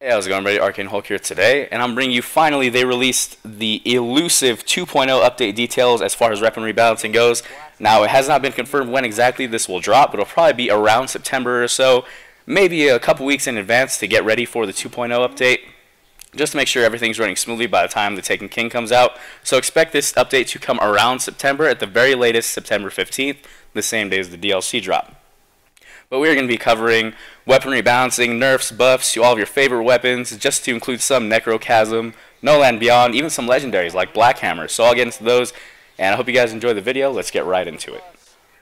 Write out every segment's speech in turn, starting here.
Hey, how's it going, everybody? Arcane Hulk here today, and I'm bringing you finally, they released the elusive 2.0 update details as far as rep and rebalancing goes. Now, it has not been confirmed when exactly this will drop, but it'll probably be around September or so, maybe a couple weeks in advance to get ready for the 2.0 update, just to make sure everything's running smoothly by the time the Taken King comes out. So expect this update to come around September, at the very latest September 15th, the same day as the DLC drop. But we're going to be covering weapon rebalancing, nerfs, buffs to all of your favorite weapons, just to include some Necrochasm, No Land Beyond, even some legendaries like Black Hammer. So I'll get into those, and I hope you guys enjoy the video. Let's get right into it.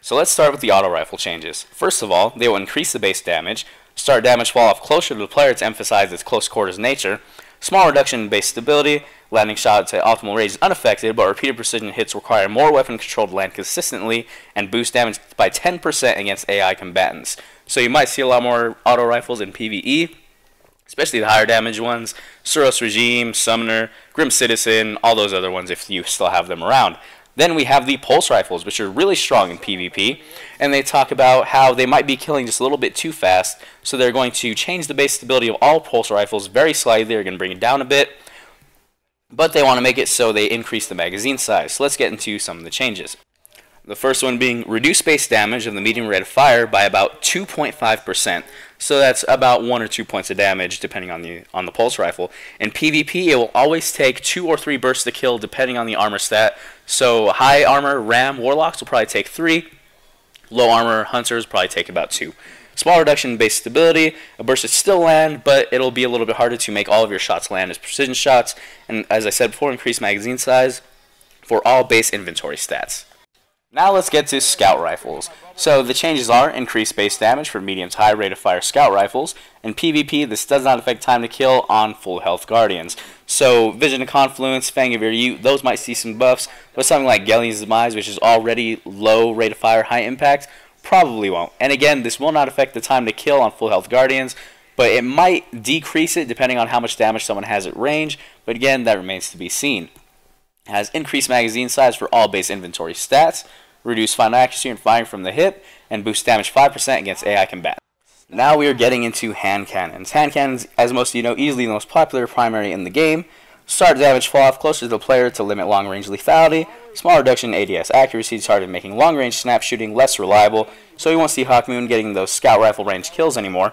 So let's start with the auto rifle changes. First of all, they will increase the base damage, start damage fall off closer to the player to emphasize its close quarters nature, small reduction in base stability, landing shots at optimal range is unaffected, but repeated precision hits require more weapon control to land consistently and boost damage by 10% against AI combatants. So you might see a lot more auto rifles in PvE, especially the higher damage ones, Suros Regime, Summoner, Grim Citizen, all those other ones if you still have them around. Then we have the pulse rifles, which are really strong in PvP, and they talk about how they might be killing just a little bit too fast, so they're going to change the base stability of all pulse rifles very slightly. They're going to bring it down a bit, but they want to make it so they increase the magazine size. So let's get into some of the changes. The first one being reduce base damage of the medium rate of fire by about 2.5%. So that's about 1 or 2 points of damage depending on the pulse rifle. In PvP, it will always take 2 or 3 bursts to kill depending on the armor stat. So high armor Ram Warlocks will probably take 3. Low armor Hunters probably take about 2. Small reduction in base stability. A burst will still land, but it'll be a little bit harder to make all of your shots land as precision shots. And as I said before, increase magazine size for all base inventory stats. Now let's get to scout rifles. So the changes are increased base damage for medium to high rate of fire scout rifles. In PvP, this does not affect time to kill on full health guardians. So Vision of Confluence, Fang of Your Ute, those might see some buffs, but something like Gellion's Demise, which is already low rate of fire, high impact, probably won't. And again, this will not affect the time to kill on full health guardians, but it might decrease it depending on how much damage someone has at range, but again, that remains to be seen. It has increased magazine size for all base inventory stats, reduce final accuracy and firing from the hip, and boost damage 5% against AI combatants. Now we are getting into hand cannons. Hand cannons, as most of you know, easily the most popular primary in the game. Start damage fall off closer to the player to limit long range lethality. Small reduction in ADS accuracy target making long range snap shooting less reliable, so you won't see Hawkmoon getting those scout rifle range kills anymore.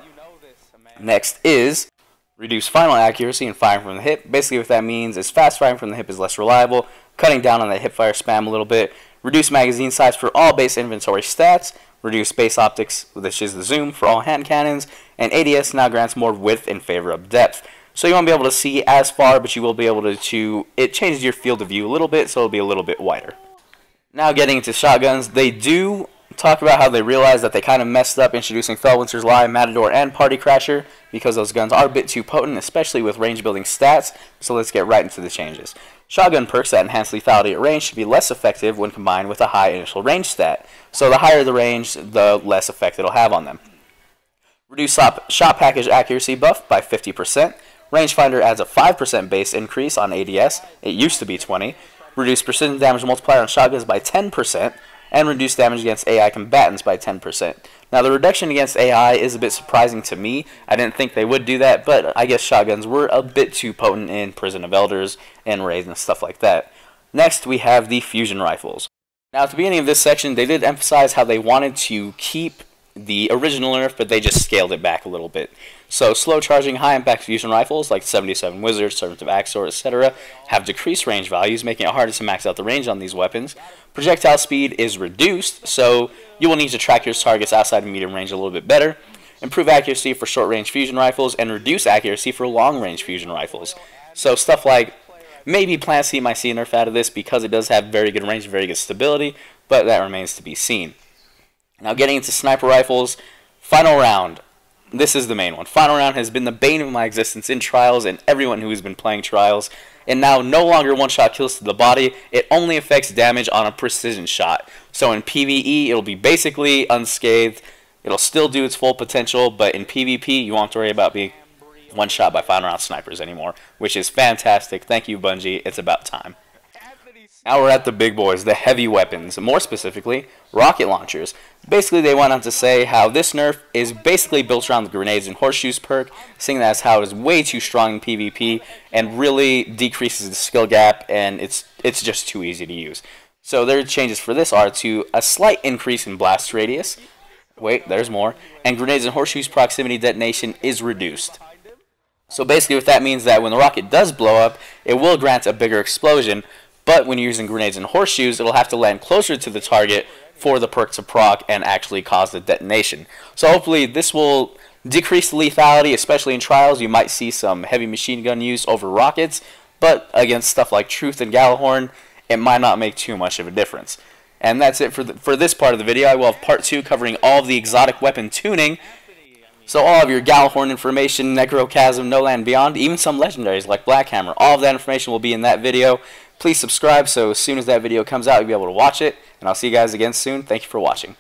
Next is reduce final accuracy and firing from the hip. Basically what that means is fast firing from the hip is less reliable, cutting down on that hip fire spam a little bit. Reduce magazine size for all base inventory stats. Reduce base optics, which is the zoom, for all hand cannons. And ADS now grants more width in favor of depth. So you won't be able to see as far, but you will be able to it changes your field of view a little bit, so it'll be a little bit wider. Now getting into shotguns, they do talk about how they realize that they kind of messed up introducing Felwinter's Lie, Matador, and Party Crasher, because those guns are a bit too potent, especially with range building stats. So let's get right into the changes. Shotgun perks that enhance lethality at range should be less effective when combined with a high initial range stat. So the higher the range, the less effect it'll have on them. Reduce shot package accuracy buff by 50%. Rangefinder adds a 5% base increase on ADS. It used to be 20. Reduce precision damage multiplier on shotguns by 10%. And reduce damage against AI combatants by 10%. Now the reduction against AI is a bit surprising to me. I didn't think they would do that, but I guess shotguns were a bit too potent in Prison of Elders and raids and stuff like that. Next we have the fusion rifles. Now at the beginning of this section they did emphasize how they wanted to keep the original nerf, but they just scaled it back a little bit. So slow charging high impact fusion rifles like 77 Wizard, Servant of Axor, etc. have decreased range values, making it harder to max out the range on these weapons. Projectile speed is reduced, so you will need to track your targets outside of medium range a little bit better. Improve accuracy for short range fusion rifles and reduce accuracy for long range fusion rifles. So stuff like maybe Plan C might see a nerf out of this because it does have very good range, very good stability, but that remains to be seen. Now getting into sniper rifles, final round. This is the main one. Final round has been the bane of my existence in Trials and everyone who has been playing Trials. And now no longer one-shot kills to the body. It only affects damage on a precision shot. So in PvE, it'll be basically unscathed. It'll still do its full potential, but in PvP, you won't have to worry about being one-shot by final round snipers anymore, which is fantastic. Thank you, Bungie. It's about time. Now we're at the big boys, the heavy weapons, more specifically, rocket launchers. Basically, they went on to say how this nerf is basically built around the grenades and horseshoes perk, saying that's how it is way too strong in PvP and really decreases the skill gap, and it's just too easy to use. So their changes for this are to a slight increase in blast radius. Wait, there's more. And grenades and horseshoes proximity detonation is reduced. So basically what that means is that when the rocket does blow up, it will grant a bigger explosion, but when you're using grenades and horseshoes, it'll have to land closer to the target for the perk to proc and actually cause the detonation. So hopefully this will decrease the lethality, especially in trials. You might see some heavy machine gun use over rockets, but against stuff like Truth and Gallahorn, it might not make too much of a difference. And that's it for this part of the video. I will have part 2 covering all of the exotic weapon tuning. So all of your Gallahorn information, Necrochasm, No Land Beyond, even some legendaries like Black Hammer, all of that information will be in that video. Please subscribe so as soon as that video comes out, you'll be able to watch it. And I'll see you guys again soon. Thank you for watching.